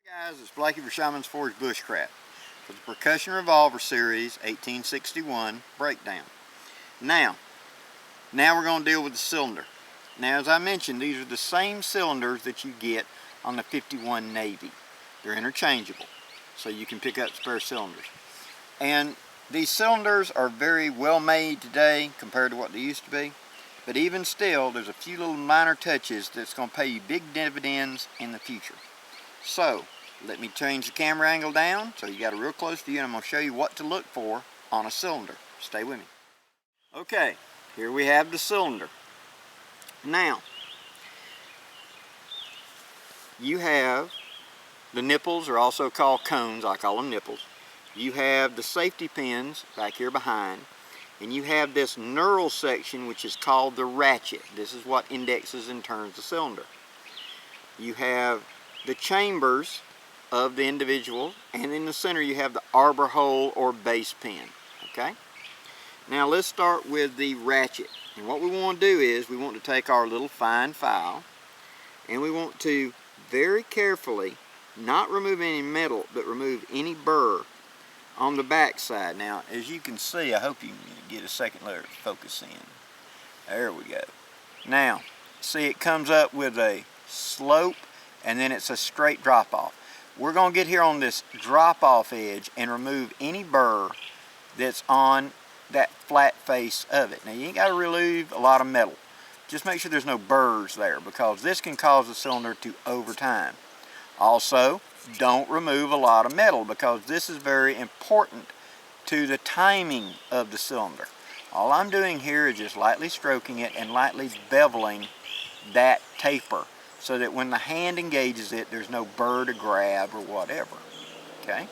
Guys, it's Blakey for Shaman's Forge Bushcraft for the Percussion Revolver Series 1861 breakdown. Now we're going to deal with the cylinder. Now, as I mentioned, these are the same cylinders that you get on the 51 Navy. They're interchangeable, so you can pick up spare cylinders. And these cylinders are very well made today compared to what they used to be. But even still, there's a few little minor touches that's going to pay you big dividends in the future. So, let me change the camera angle down so you got a real close view, and I'm going to show you what to look for on a cylinder. Stay with me. Okay, here we have the cylinder. Now, you have the nipples, are also called cones. I call them nipples. You have the safety pins back here behind, and you have this knurl section which is called the ratchet. This is what indexes and turns the cylinder. You have the chambers of the individual, and in the center you have the arbor hole or base pin. Okay, now let's start with the ratchet. And what we want to do is we want to take our little fine file, and we want to very carefully not remove any metal but remove any burr on the back side. Now, as you can see, I hope you can get a second layer to focus in. There we go. Now, see, it comes up with a slope and then it's a straight drop off. We're going to get here on this drop off edge and remove any burr that's on that flat face of it. Now, you ain't got to remove a lot of metal. Just make sure there's no burrs there, because this can cause the cylinder to overtime. Also, don't remove a lot of metal, because this is very important to the timing of the cylinder. All I'm doing here is just lightly stroking it and lightly beveling that taper, so that when the hand engages it, there's no burr to grab or whatever. Okay?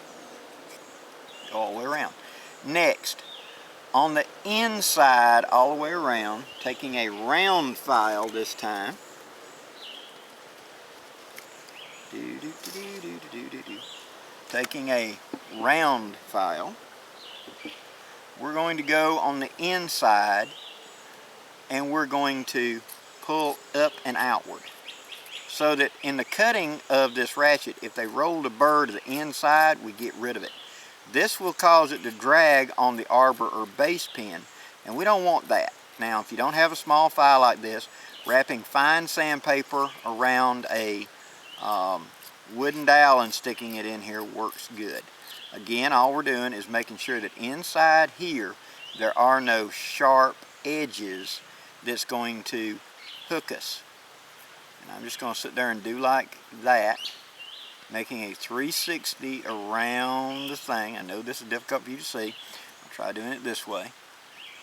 All the way around. Next, on the inside, all the way around, taking a round file this time. Taking a round file, we're going to go on the inside and we're going to pull up and outward, so that in the cutting of this ratchet, if they roll the burr to the inside, we get rid of it. This will cause it to drag on the arbor or base pin, and we don't want that. Now, if you don't have a small file like this, wrapping fine sandpaper around a wooden dowel and sticking it in here works good. Again, all we're doing is making sure that inside here there are no sharp edges that's going to hook us. And I'm just going to sit there and do like that, making a 360 around the thing. I know this is difficult for you to see. I'll try doing it this way,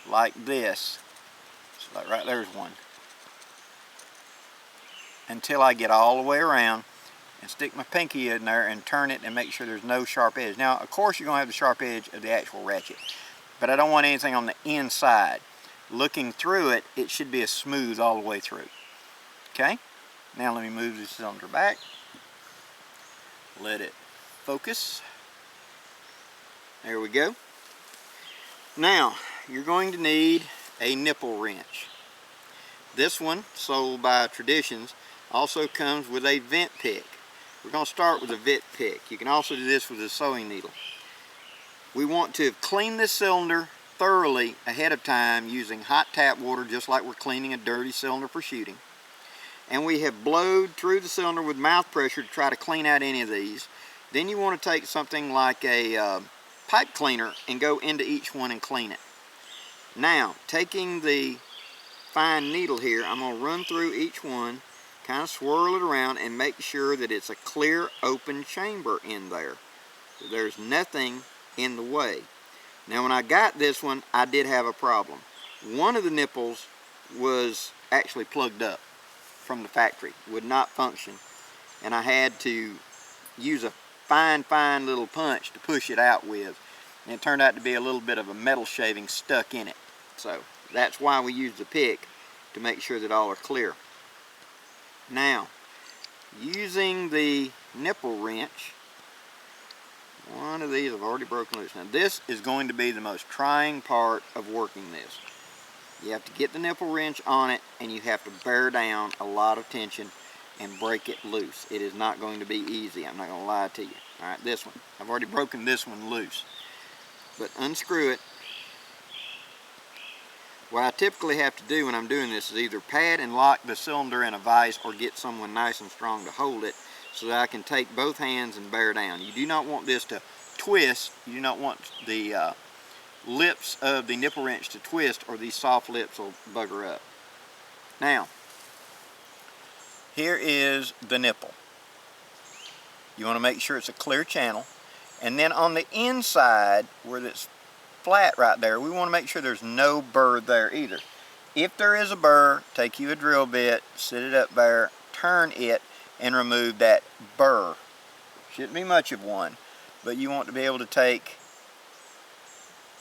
like this. So like right there's one. Until I get all the way around and stick my pinky in there and turn it and make sure there's no sharp edge. Now, of course, you're going to have the sharp edge of the actual ratchet, but I don't want anything on the inside. Looking through it, it should be as smooth all the way through. Okay? Now let me move the cylinder back. Let it focus. There we go. Now, you're going to need a nipple wrench. This one, sold by Traditions, also comes with a vent pick. We're going to start with a vent pick. You can also do this with a sewing needle. We want to clean this cylinder thoroughly ahead of time using hot tap water, just like we're cleaning a dirty cylinder for shooting. And we have blowed through the cylinder with mouth pressure to try to clean out any of these. Then you want to take something like a pipe cleaner and go into each one and clean it. Now, taking the fine needle here, I'm going to run through each one, kind of swirl it around and make sure that it's a clear open chamber in there. So there's nothing in the way. Now, when I got this one, I did have a problem. One of the nipples was actually plugged up from the factory, would not function, and I had to use a fine little punch to push it out with, and it turned out to be a little bit of a metal shaving stuck in it. So that's why we use the pick, to make sure that all are clear. Now, using the nipple wrench, one of these I've already broken loose. Now, this is going to be the most trying part of working this. You have to get the nipple wrench on it, and you have to bear down a lot of tension and break it loose. It is not going to be easy. I'm not going to lie to you. All right, this one. I've already broken this one loose. But unscrew it. What I typically have to do when I'm doing this is either pad and lock the cylinder in a vise or get someone nice and strong to hold it so that I can take both hands and bear down. You do not want this to twist. You do not want the lips of the nipple wrench to twist, or these soft lips will bugger up. Now, here is the nipple. You want to make sure it's a clear channel. And then on the inside, where it's flat right there, we want to make sure there's no burr there either. If there is a burr, take you a drill bit, sit it up there, turn it, and remove that burr. Shouldn't be much of one, but you want to be able to take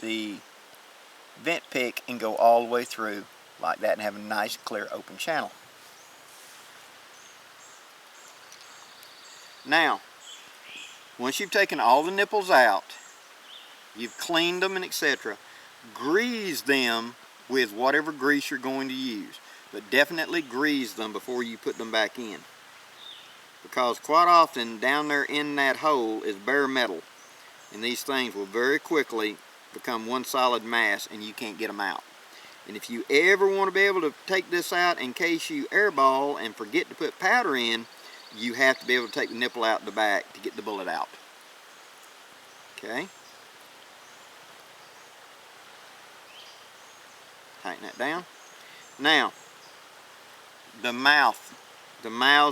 the vent pick and go all the way through like that and have a nice clear open channel. Now, once you've taken all the nipples out, you've cleaned them and etc., grease them with whatever grease you're going to use, but definitely grease them before you put them back in, because quite often down there in that hole is bare metal, and these things will very quickly become one solid mass and you can't get them out. And if you ever want to be able to take this out in case you airball and forget to put powder in, you have to be able to take the nipple out the back to get the bullet out. Okay? Tighten that down. Now, the mouths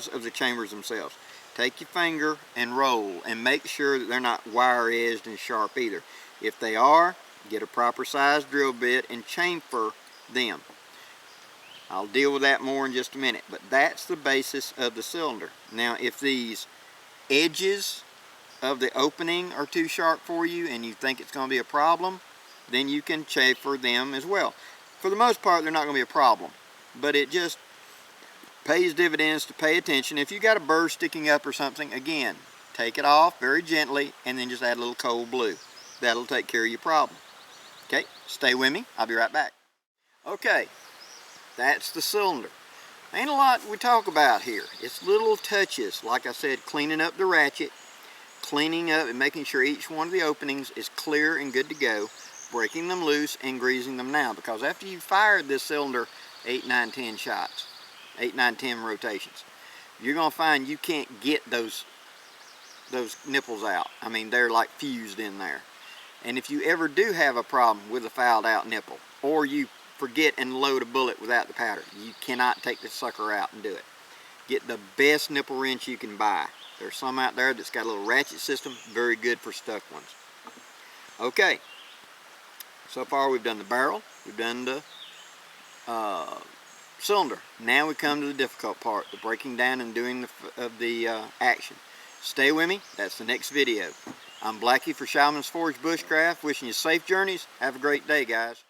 of the chambers themselves. Take your finger and roll and make sure that they're not wire edged and sharp either. If they are, get a proper size drill bit and chamfer them. I'll deal with that more in just a minute, but that's the basis of the cylinder. Now, if these edges of the opening are too sharp for you and you think it's going to be a problem, then you can chamfer them as well. For the most part, they're not going to be a problem, but it just pays dividends to pay attention. If you got a burr sticking up or something, again, take it off very gently and then just add a little cold blue. That'll take care of your problem. Okay, stay with me. I'll be right back. Okay, that's the cylinder. Ain't a lot we talk about here. It's little touches, like I said, cleaning up the ratchet, cleaning up and making sure each one of the openings is clear and good to go, breaking them loose and greasing them now, because after you've fired this cylinder 8, 9, 10 shots, 8, 9, 10 rotations, you're going to find you can't get those nipples out. I mean, they're like fused in there. And if you ever do have a problem with a fouled out nipple, or you forget and load a bullet without the powder, you cannot take the sucker out and do it. Get the best nipple wrench you can buy. There's some out there that's got a little ratchet system, very good for stuck ones. Okay, so far we've done the barrel, we've done the cylinder. Now we come to the difficult part, the breaking down and doing the action. Stay with me, that's the next video. I'm Blackie for Showman's Forge Bushcraft, wishing you safe journeys. Have a great day, guys.